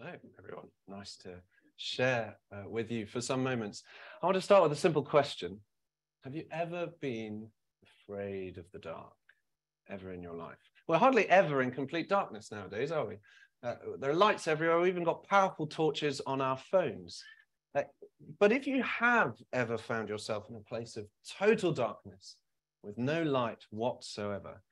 Hello, everyone. Nice to share with you for some moments. I want to start with a simple question. Have you ever been afraid of the dark, ever in your life? We're hardly ever in complete darkness nowadays, are we? There are lights everywhere. We've even got powerful torches on our phones. But if you have ever found yourself in a place of total darkness with no light whatsoever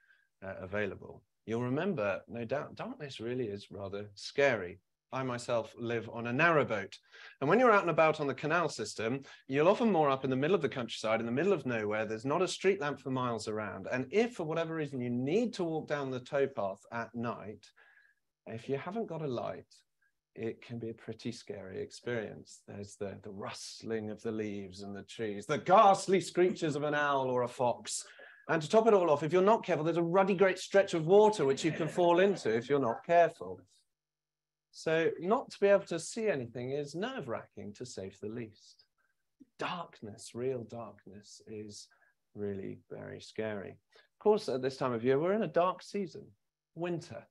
available, you'll remember, no doubt, darkness really is rather scary. I myself live on a narrowboat. And when you're out and about on the canal system, you'll often moor up in the middle of the countryside, in the middle of nowhere. There's not a street lamp for miles around. And if, for whatever reason, you need to walk down the towpath at night, if you haven't got a light, it can be a pretty scary experience. There's the rustling of the leaves and the trees, the ghastly screeches of an owl or a fox. And to top it all off, if you're not careful, there's a ruddy great stretch of water which you can fall into if you're not careful. So not to be able to see anything is nerve-wracking, to say the least. Darkness, real darkness, is really very scary. Of course, at this time of year, we're in a dark season, winter.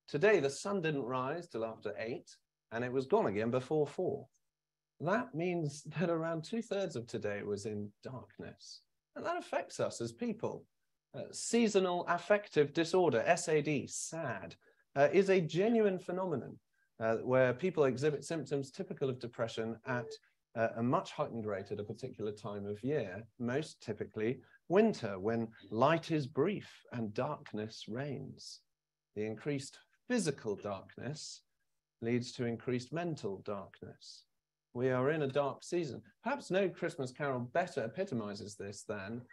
Today, the sun didn't rise till after 8, and it was gone again before 4. That means that around 2/3 of today was in darkness. And that affects us as people. Seasonal affective disorder, SAD, SAD, is a genuine phenomenon. Where people exhibit symptoms typical of depression at a much heightened rate at a particular time of year, most typically winter, when light is brief and darkness reigns. The increased physical darkness leads to increased mental darkness. We are in a dark season. Perhaps no Christmas carol better epitomizes this than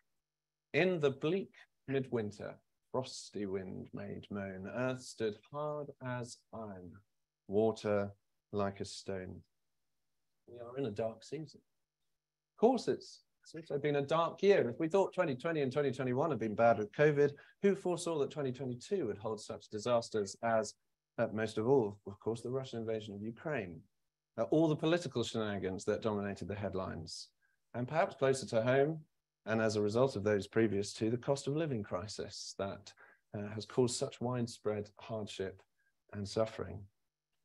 "In the bleak midwinter, frosty wind made moan, earth stood hard as iron, water like a stone." We are in a dark season. Of course, it's also been a dark year. If we thought 2020 and 2021 had been bad with COVID, who foresaw that 2022 would hold such disasters as, most of all, of course, the Russian invasion of Ukraine, all the political shenanigans that dominated the headlines, and perhaps closer to home, and as a result of those previous two, the cost of living crisis that has caused such widespread hardship and suffering.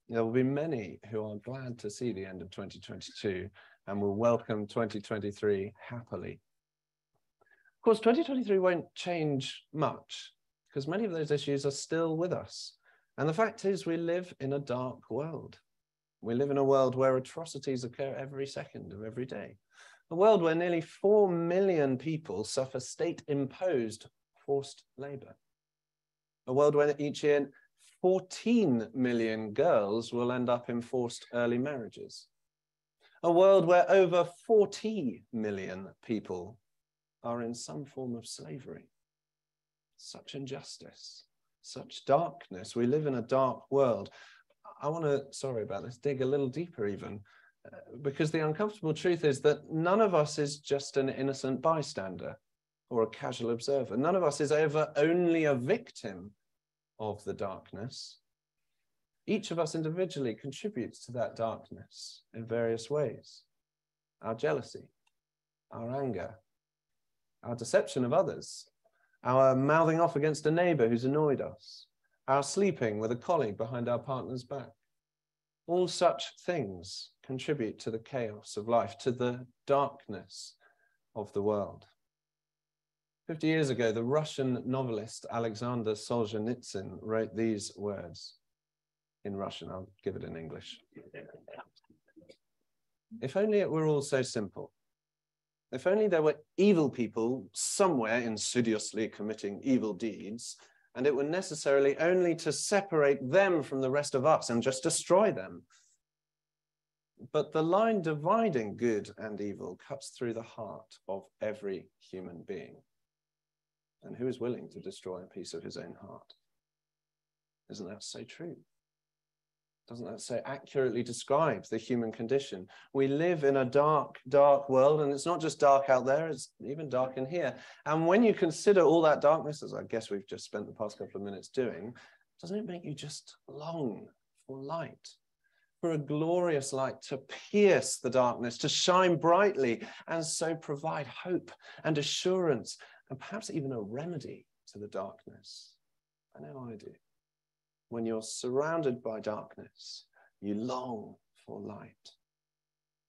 There will be many who are glad to see the end of 2022 and will welcome 2023 happily. Of course, 2023 won't change much because many of those issues are still with us. And the fact is, we live in a dark world. We live in a world where atrocities occur every second of every day. A world where nearly 4 million people suffer state-imposed forced labor. A world where each year 14 million girls will end up in forced early marriages. A world where over 40 million people are in some form of slavery. Such injustice, such darkness. We live in a dark world. I want to, sorry about this, dig a little deeper even, because the uncomfortable truth is that none of us is just an innocent bystander or a casual observer. None of us is ever only a victim of the darkness. Each of us individually contributes to that darkness in various ways. Our jealousy, our anger, our deception of others, our mouthing off against a neighbor who's annoyed us, our sleeping with a colleague behind our partner's back. All such things contribute to the chaos of life, to the darkness of the world. 50 years ago, the Russian novelist Alexander Solzhenitsyn wrote these words in Russian. I'll give it in English. If only it were all so simple. If only there were evil people somewhere insidiously committing evil deeds, and it were necessarily only to separate them from the rest of us and just destroy them. But the line dividing good and evil cuts through the heart of every human being. And who is willing to destroy a piece of his own heart? Isn't that so true? Doesn't that so accurately describe the human condition? We live in a dark, dark world, and it's not just dark out there, it's even dark in here. And when you consider all that darkness, as I guess we've just spent the past couple of minutes doing, doesn't it make you just long for light? For a glorious light to pierce the darkness, to shine brightly, and so provide hope and assurance, and perhaps even a remedy to the darkness. I know I do. When you're surrounded by darkness, You long for light.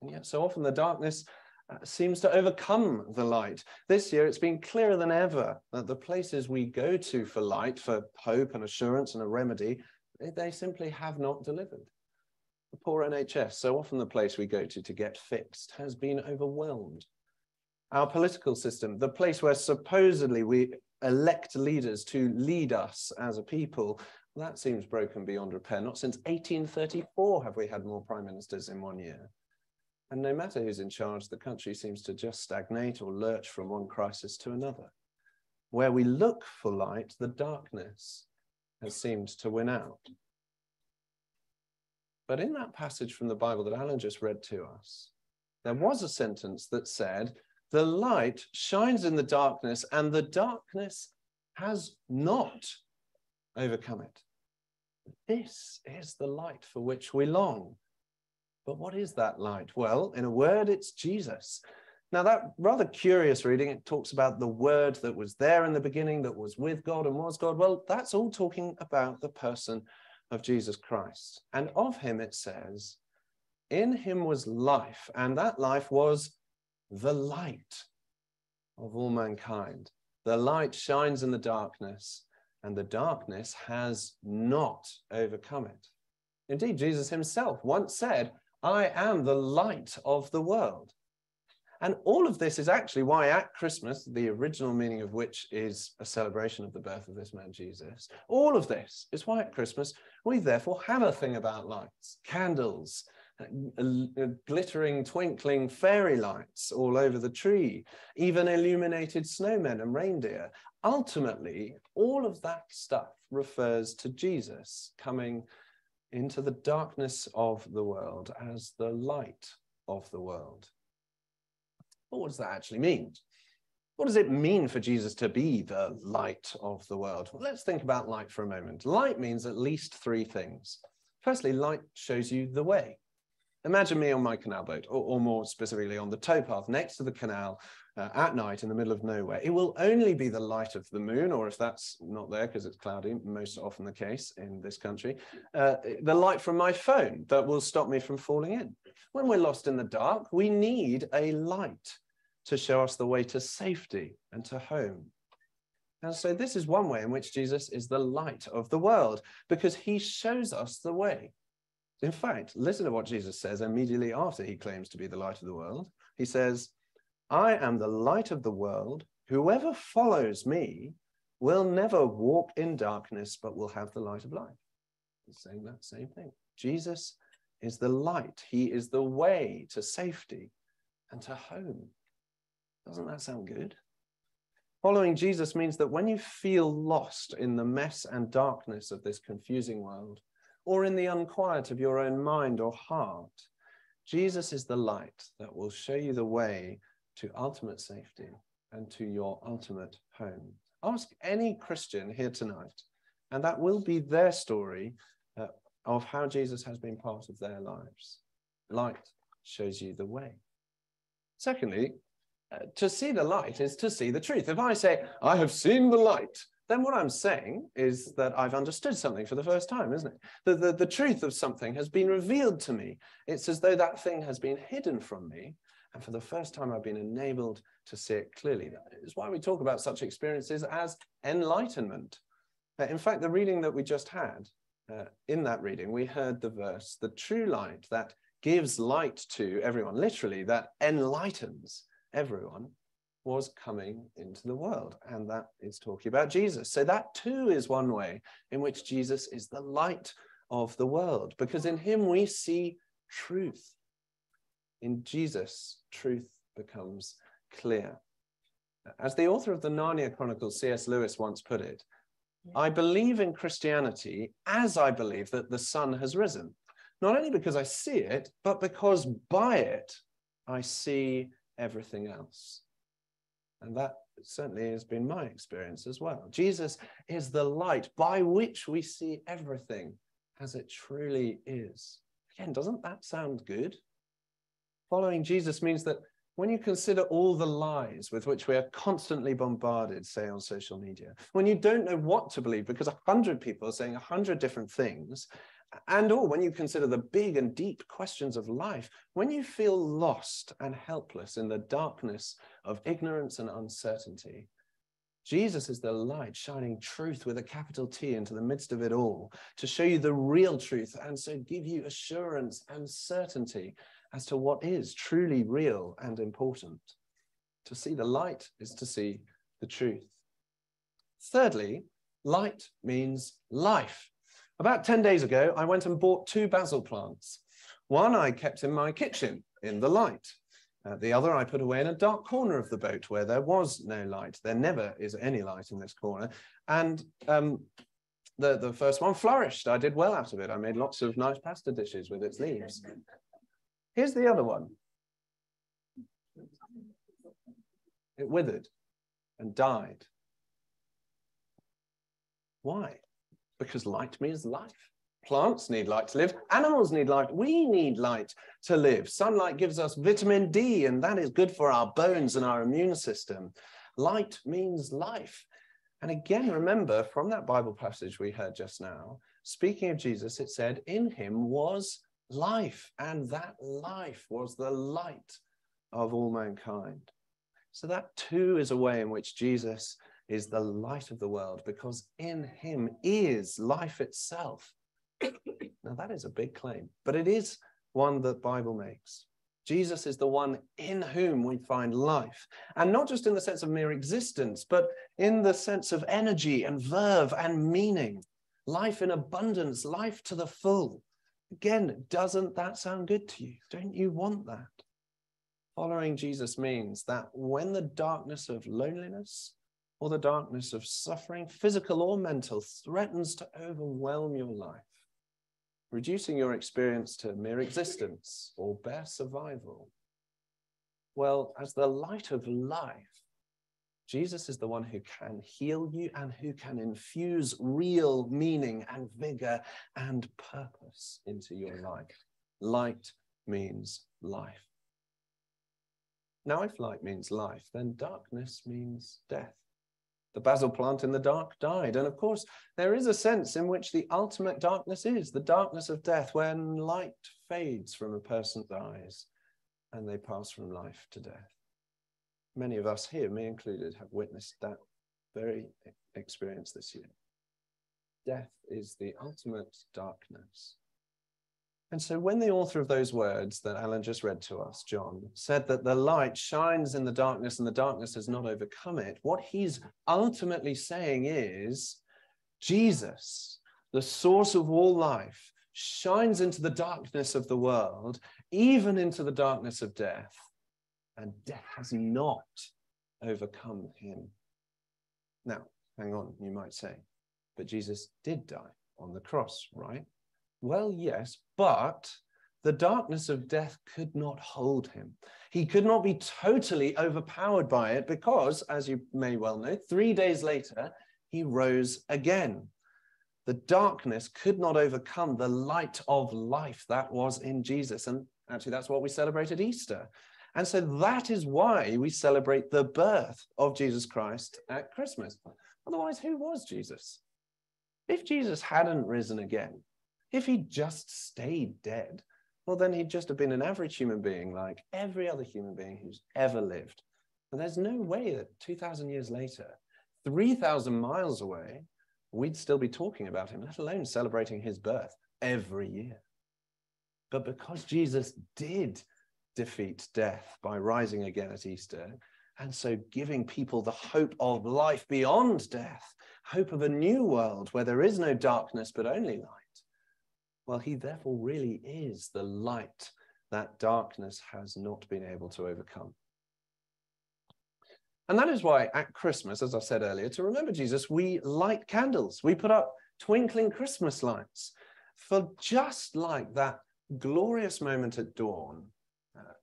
And yet so often the darkness seems to overcome the light. This year it's been clearer than ever that the places we go to for light, for hope and assurance and a remedy, they simply have not delivered. The poor NHS, so often the place we go to get fixed, has been overwhelmed. Our political system, the place where supposedly we elect leaders to lead us as a people, that seems broken beyond repair. Not since 1834 have we had more prime ministers in one year. And no matter who's in charge, the country seems to just stagnate or lurch from one crisis to another. Where we look for light, the darkness has seemed to win out. But in that passage from the Bible that Alan just read to us, there was a sentence that said, the light shines in the darkness, and the darkness has not overcome it. This is the light for which we long. But what is that light? Well, in a word, it's Jesus. Now, that rather curious reading, it talks about the word that was there in the beginning, that was with God and was God. Well, that's all talking about the person of Jesus Christ. And of him, it says, in him was life, and that life was the light of all mankind. The light shines in the darkness, and the darkness has not overcome it. Indeed, Jesus himself once said, I am the light of the world. And all of this is actually why at Christmas, the original meaning of which is a celebration of the birth of this man Jesus, all of this is why at Christmas we therefore have a thing about lights, candles, glittering, twinkling fairy lights all over the tree, even illuminated snowmen and reindeer. Ultimately, all of that stuff refers to Jesus coming into the darkness of the world as the light of the world. But what does that actually mean? What does it mean for Jesus to be the light of the world? Well, let's think about light for a moment. Light means at least three things. Firstly, light shows you the way. Imagine me on my canal boat, or more specifically on the towpath next to the canal at night in the middle of nowhere. It will only be the light of the moon, or if that's not there because it's cloudy, most often the case in this country, the light from my phone that will stop me from falling in. When we're lost in the dark, we need a light to show us the way to safety and to home. And so this is one way in which Jesus is the light of the world, because he shows us the way. In fact, listen to what Jesus says immediately after he claims to be the light of the world. He says, I am the light of the world. Whoever follows me will never walk in darkness, but will have the light of life. He's saying that same thing. Jesus is the light. He is the way to safety and to home. Doesn't that sound good? Following Jesus means that when you feel lost in the mess and darkness of this confusing world, or in the unquiet of your own mind or heart, Jesus is the light that will show you the way to ultimate safety and to your ultimate home. Ask any Christian here tonight, and that will be their story of how Jesus has been part of their lives. Light shows you the way. Secondly, to see the light is to see the truth. If I say, I have seen the light, then what I'm saying is that I've understood something for the first time, isn't it? The truth of something has been revealed to me. It's as though that thing has been hidden from me, and for the first time I've been enabled to see it clearly. That is why we talk about such experiences as enlightenment. In fact, the reading that we just had, in that reading, we heard the verse, the true light that gives light to everyone, literally, that enlightens everyone, was coming into the world, and that is talking about Jesus. So that too is one way in which Jesus is the light of the world, because in him we see truth. In Jesus, truth becomes clear. As the author of the Narnia Chronicles, C.S. Lewis, once put it, I believe in Christianity as I believe that the sun has risen, not only because I see it, but because by it I see everything else. And that certainly has been my experience as well. Jesus is the light by which we see everything as it truly is. Again, doesn't that sound good? Following Jesus means that when you consider all the lies with which we are constantly bombarded, say on social media, when you don't know what to believe because 100 people are saying 100 different things, or when you consider the big and deep questions of life, when you feel lost and helpless in the darkness of ignorance and uncertainty, Jesus is the light shining truth with a capital T into the midst of it all to show you the real truth and so give you assurance and certainty as to what is truly real and important. To see the light is to see the truth. Thirdly, light means life. About 10 days ago, I went and bought 2 basil plants. One I kept in my kitchen in the light. The other I put away in a dark corner of the boat where there was no light. There never is any light in this corner. And the first one flourished. I did well out of it. I made lots of nice pasta dishes with its leaves. Here's the other one. It withered and died. Why? Because light means life. Plants need light to live. Animals need light. We need light to live. Sunlight gives us vitamin D, and that is good for our bones and our immune system. Light means life. And again, remember from that Bible passage we heard just now, speaking of Jesus, it said, in him was life, and that life was the light of all mankind. So that too is a way in which Jesus is the light of the world, because in him is life itself. Now that is a big claim, but it is one that the Bible makes. Jesus is the one in whom we find life, and not just in the sense of mere existence, but in the sense of energy and verve and meaning, life in abundance, life to the full. Again, doesn't that sound good to you? Don't you want that? Following Jesus means that when the darkness of loneliness or the darkness of suffering, physical or mental, threatens to overwhelm your life, reducing your experience to mere existence or bare survival, well, as the light of life, Jesus is the one who can heal you and who can infuse real meaning and vigor and purpose into your life. Light means life. Now, if light means life, then darkness means death. The basil plant in the dark died. And of course, there is a sense in which the ultimate darkness is the darkness of death, when light fades from a person's eyes and they pass from life to death. Many of us here, me included, have witnessed that very experience this year. Death is the ultimate darkness. And so when the author of those words that Alan just read to us, John, said that the light shines in the darkness and the darkness has not overcome it, what he's ultimately saying is Jesus, the source of all life, shines into the darkness of the world, even into the darkness of death, and death has not overcome him. Now, hang on, you might say, but Jesus did die on the cross, right? Well, yes, but the darkness of death could not hold him. He could not be totally overpowered by it because, as you may well know, 3 days later, he rose again. The darkness could not overcome the light of life that was in Jesus. And actually, that's what we celebrate at Easter. And so that is why we celebrate the birth of Jesus Christ at Christmas. Otherwise, who was Jesus? If Jesus hadn't risen again, if he just stayed dead, well, then he'd just have been an average human being like every other human being who's ever lived. And there's no way that 2,000 years later, 3,000 miles away, we'd still be talking about him, let alone celebrating his birth every year. But because Jesus did defeat death by rising again at Easter, and so giving people the hope of life beyond death, hope of a new world where there is no darkness but only light, well, he therefore really is the light that darkness has not been able to overcome. And that is why at Christmas, as I said earlier, to remember Jesus, we light candles. We put up twinkling Christmas lights. For just like that glorious moment at dawn,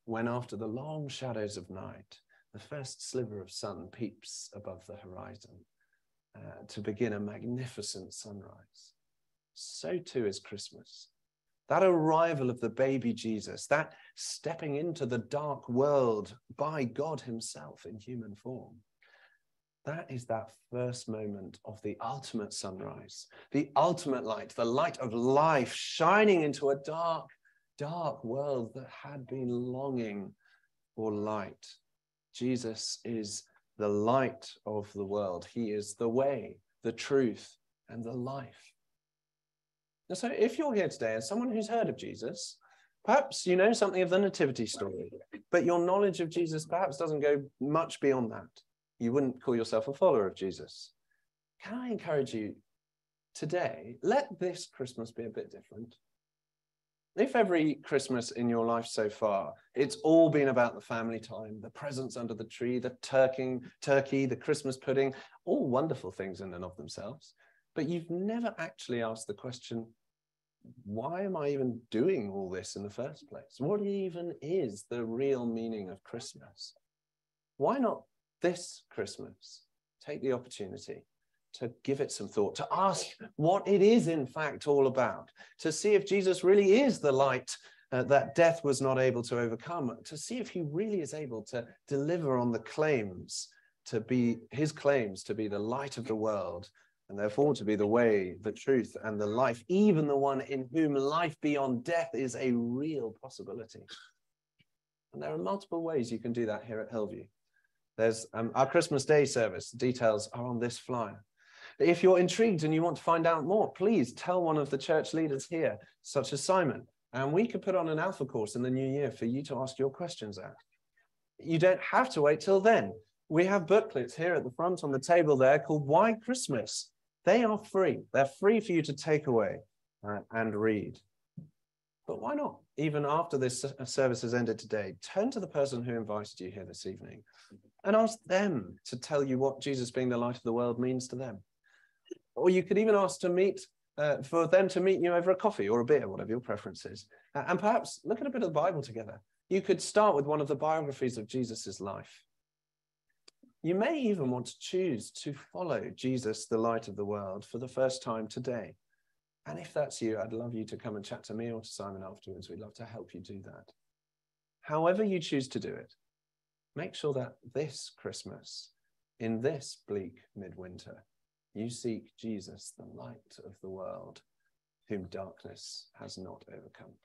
when after the long shadows of night, the first sliver of sun peeps above the horizon to begin a magnificent sunrise, so too is Christmas. That arrival of the baby Jesus, that stepping into the dark world by God himself in human form. That is that first moment of the ultimate sunrise, the ultimate light, the light of life shining into a dark, dark world that had been longing for light. Jesus is the light of the world. He is the way, the truth, and the life. And so if you're here today as someone who's heard of Jesus, perhaps you know something of the nativity story, but your knowledge of Jesus perhaps doesn't go much beyond that. You wouldn't call yourself a follower of Jesus. Can I encourage you today, let this Christmas be a bit different. If every Christmas in your life so far, it's all been about the family time, the presents under the tree, the turkey, the Christmas pudding, all wonderful things in and of themselves, but you've never actually asked the question, why am I even doing all this in the first place? What even is the real meaning of Christmas? Why not this Christmas take the opportunity to give it some thought, to ask what it is in fact all about, to see if Jesus really is the light that death was not able to overcome, to see if he really is able to deliver on the claims to be his claims to be the light of the world, and therefore to be the way, the truth, and the life, even the one in whom life beyond death is a real possibility. And there are multiple ways you can do that here at Hillview. There's our Christmas Day service. Details are on this flyer. If you're intrigued and you want to find out more, please tell one of the church leaders here, such as Simon, and we could put on an Alpha course in the new year for you to ask your questions at. You don't have to wait till then. We have booklets here at the front on the table there called Why Christmas? They are free. They're free for you to take away and read. But why not, even after this service has ended today, turn to the person who invited you here this evening and ask them to tell you what Jesus being the light of the world means to them. Or you could even ask for them to meet you over a coffee or a beer, whatever your preference is. And perhaps look at a bit of the Bible together. You could start with one of the biographies of Jesus's life. You may even want to choose to follow Jesus, the light of the world, for the first time today. And if that's you, I'd love you to come and chat to me or to Simon afterwards. We'd love to help you do that. However you choose to do it, make sure that this Christmas, in this bleak midwinter, you seek Jesus, the light of the world, whom darkness has not overcome.